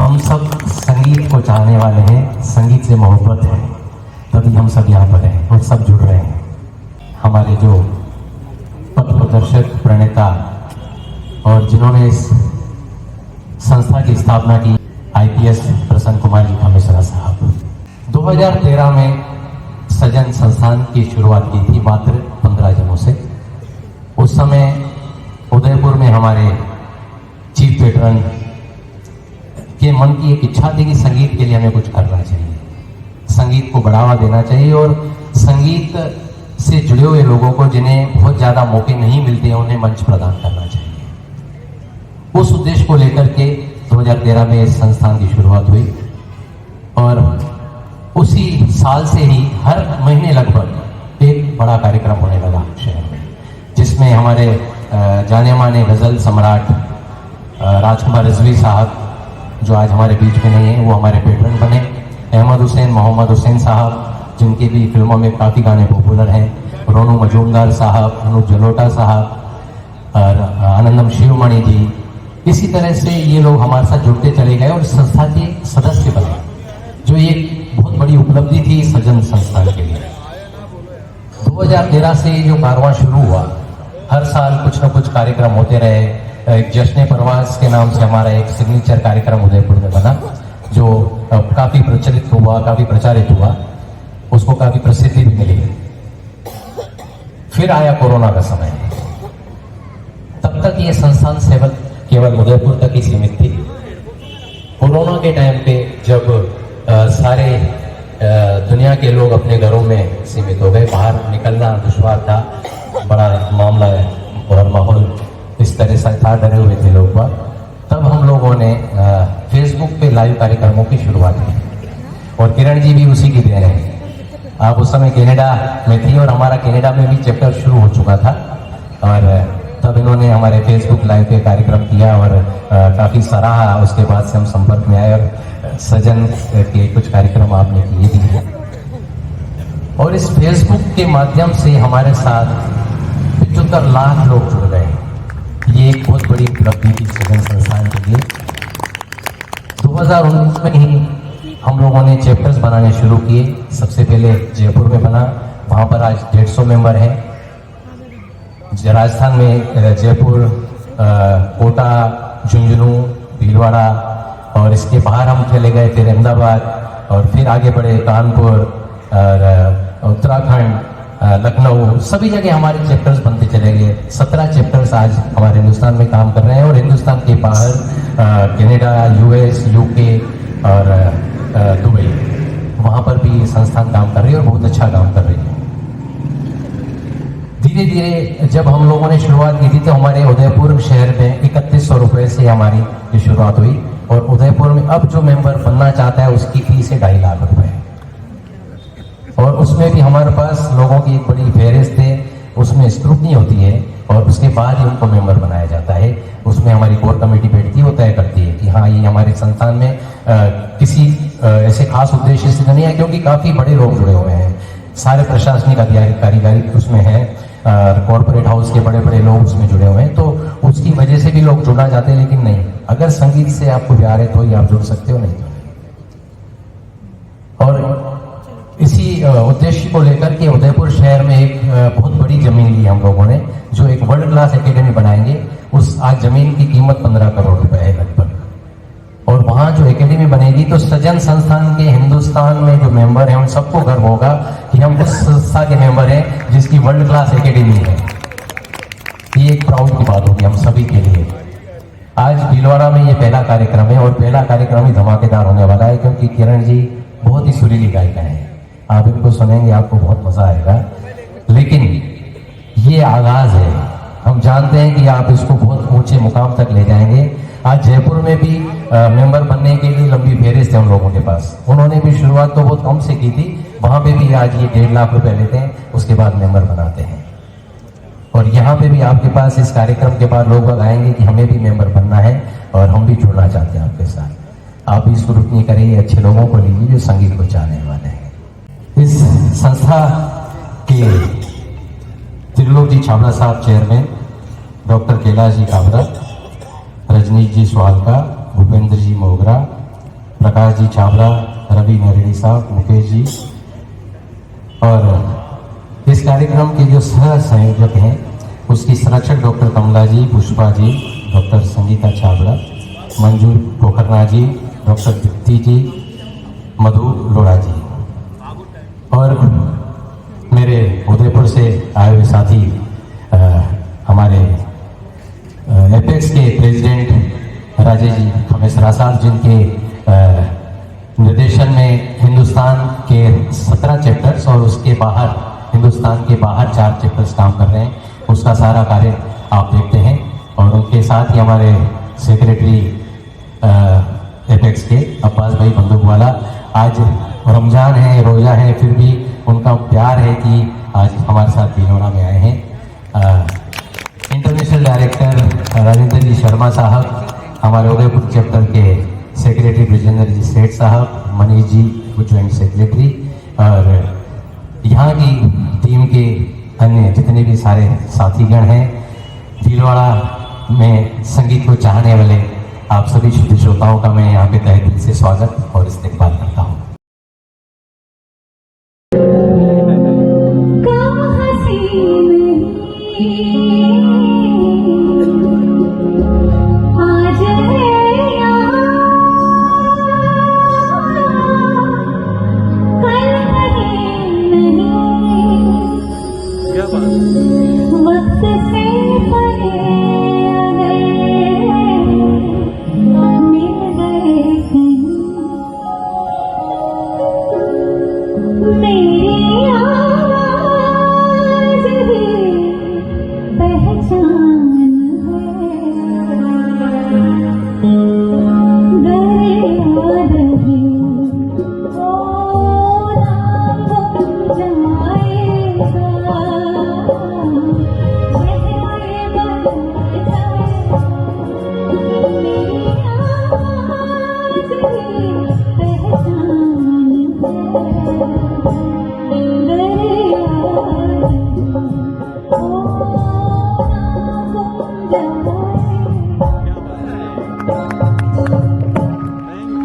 हम सब संगीत को चाहने वाले हैं, संगीत से मोहब्बत है, तभी हम सब यहाँ पर हैं और सब जुड़ रहे हैं। हमारे जो पथ प्रदर्शक प्रणेता और जिन्होंने इस संस्था की स्थापना की, IPS प्रसन्न कुमार जी मिश्रा साहब, 2013 में सजन संस्थान की शुरुआत की थी मात्र 15 जनों से। उस समय उदयपुर में हमारे चीफ पेट्रन के मन की एक इच्छा थी कि संगीत के लिए हमें कुछ करना चाहिए, संगीत को बढ़ावा देना चाहिए और संगीत से जुड़े हुए लोगों को जिन्हें बहुत ज़्यादा मौके नहीं मिलते हैं उन्हें मंच प्रदान करना चाहिए। उस उद्देश्य को लेकर के 2013 में इस संस्थान की शुरुआत हुई और उसी साल से ही हर महीने लगभग एक बड़ा कार्यक्रम होने लगा शहर में, जिसमें हमारे जाने माने गज़ल सम्राट राजकुमार रिजवी साहब, जो आज हमारे बीच में नहीं है, वो हमारे पेट्रन बने। अहमद हुसैन, मोहम्मद हुसैन साहब, जिनके भी फिल्मों में काफ़ी गाने पॉपुलर हैं, रोनू मजूमदार साहब, अनूप जलोटा साहब और आनंदम शिवमणि जी, इसी तरह से ये लोग हमारे साथ जुड़ते चले गए और संस्था के सदस्य बने, जो एक बहुत बड़ी उपलब्धि थी सजन संस्थान के लिए। 2013 से जो कारवां शुरू हुआ, हर साल कुछ न कुछ कार्यक्रम होते रहे। एक जश्न प्रवास के नाम से हमारा एक सिग्नेचर कार्यक्रम उदयपुर में बना, जो काफ़ी प्रचलित हुआ, काफ़ी प्रचारित हुआ, उसको काफ़ी प्रसिद्धि भी मिली। फिर आया कोरोना का समय। तब तक ये संस्थान सेवक केवल उदयपुर तक ही सीमित थी। कोरोना के टाइम पे जब सारे दुनिया के लोग अपने घरों में सीमित हो गए, बाहर निकलना दुश्वार था, बड़ा मामला और माहौल इस तरह से था, डरे हुए थे लोग, तब हम लोगों ने फेसबुक पे लाइव कार्यक्रमों की शुरुआत की और किरण जी भी उसी की देन है। आप उस समय कनाडा में थी और हमारा कनाडा में भी चैप्टर शुरू हो चुका था और तब इन्होंने हमारे फेसबुक लाइव पे कार्यक्रम किया और काफ़ी सराहा। उसके बाद से हम संपर्क में आए और सजन के कुछ कार्यक्रम आपने किए भी हैं और इस फेसबुक के माध्यम से हमारे साथ 75 लाख लोग जुड़ गए। ये एक बहुत बड़ी उपलब्धि थी सजन संस्थान के लिए। 2019 में ही हम लोगों ने चैप्टर्स बनाने शुरू किए। सबसे पहले जयपुर में बना, वहाँ पर आज 150 मेंबर हैं। राजस्थान में जयपुर, कोटा, झुंझुनू, भीलवाड़ा और इसके बाहर हम चले गए, फिर अहमदाबाद और फिर आगे बढ़े कानपुर और उत्तराखंड, लखनऊ, सभी जगह हमारे चैप्टर्स बनते चले गए। 17 चैप्टर्स आज हमारे हिंदुस्तान में काम कर रहे हैं और हिंदुस्तान के बाहर कनाडा, US, UK और दुबई, वहाँ पर भी संस्थान काम कर रही है और बहुत अच्छा काम कर रही है। धीरे धीरे जब हम लोगों ने शुरुआत की थी तो हमारे उदयपुर शहर में 3100 रुपये से हमारी ये शुरुआत हुई और उदयपुर में अब जो मेंबर बनना चाहता है उसकी फीस है 2.5 लाख रुपए और उसमें भी हमारे पास लोगों की एक बड़ी फेहरिस्त है, उसमें स्क्रूटनी होती है और उसके बाद ही उनको मेंबर बनाया जाता है। उसमें हमारी कोर कमेटी बैठती है, वो तय करती है कि हाँ ये हमारे संस्थान में किसी ऐसे खास उद्देश्य से नहीं है, क्योंकि काफ़ी बड़े लोग जुड़े हुए हैं, सारे प्रशासनिक कारीगरी उसमें है, कॉर्पोरेट हाउस के बड़े बड़े लोग उसमें जुड़े हुए हैं, तो उसकी वजह से भी लोग जुड़ना चाहते हैं। लेकिन नहीं, अगर संगीत से आपको प्यार है तो ही आप जुड़ सकते हो, नहीं तो नहीं। और इसी उद्देश्य को लेकर के उदयपुर शहर में एक बहुत बड़ी जमीन ली हम लोगों ने, जो एक वर्ल्ड क्लास एकेडमी बनाएंगे। उस आज जमीन की कीमत 15 करोड़ रुपए है लगभग, और वहाँ जो एकेडमी बनेगी तो सजन संस्थान के हिंदुस्तान में जो मेंबर हैं उन सबको गर्व होगा कि हम उस संस्था के मेंबर हैं जिसकी वर्ल्ड क्लास एकेडमी है। ये एक प्राउड की बात होगी हम सभी के लिए। आज भीलवाड़ा में ये पहला कार्यक्रम है और पहला कार्यक्रम ही धमाकेदार होने वाला है, क्योंकि किरण जी बहुत ही सुरीली गायिका है। आप इनको सुनेंगे आपको बहुत मजा आएगा, लेकिन ये आगाज है। हम जानते हैं कि आप इसको बहुत ऊंचे मुकाम तक ले जाएंगे। आज जयपुर में भी मेंबर बनने के लिए लंबी फेहरिस्त है उन लोगों के पास। उन्होंने भी शुरुआत तो बहुत कम से की थी, वहां पे भी आज ये 1.5 लाख रुपए लेते हैं, उसके बाद मेंबर बनाते हैं। और यहाँ पे भी आपके पास इस कार्यक्रम के बाद लोग आएंगे कि हमें भी मेंबर बनना है और हम भी जुड़ना चाहते हैं आपके साथ। आप भी स्क्रूटनी करिए, अच्छे लोगों को लीजिए जो संगीत को चाहने वाले हैं। इस संस्था के त्रिलोक जी छाबड़ा साहब चेयरमैन, डॉक्टर कैलाश जी काबरा, रजनीश जी सुहालका, भूपेंद्र जी मोगरा, प्रकाश जी चावला, रवि नरेडी साहब, मुकेश जी, और इस कार्यक्रम के जो सह संयोजक हैं उसकी संरक्षक डॉक्टर कमला जी, पुष्पा जी, डॉक्टर संगीता चावला, मंजू पोखरना जी, डॉक्टर दीप्ति जी, मधु लोढ़ा जी, और मेरे उदयपुर से आए हुए साथी हमारे एपेक्स के प्रेसिडेंट राजेश जी खमेसरा साहब, जिनके निर्देशन में हिंदुस्तान के 17 चैप्टर्स और उसके बाहर हिंदुस्तान के बाहर 4 चैप्टर्स काम कर रहे हैं, उसका सारा कार्य आप देखते हैं। और उनके साथ ही हमारे सेक्रेटरी एपेक्स के अब्बास भाई बंदूकवाला, आज रमजान है, रोज़ा है, फिर भी उनका प्यार है कि आज हमारे साथ भीलवाड़ा में आए हैं। इंटरनेशनल डायरेक्टर राजेंद्र जी शर्मा साहब, हमारे उदयपुर चैप्टर के सेक्रेटरी ब्रिजेंद्र जी सेठ साहब, मनीष जी ज्वाइंट सेक्रेटरी, और यहाँ की टीम के अन्य जितने भी सारे साथीगण हैं, भीलवाड़ा में संगीत को चाहने वाले आप सभी श्रोताओं का मैं यहाँ पे तहे दिल से स्वागत और इस्तेकबाल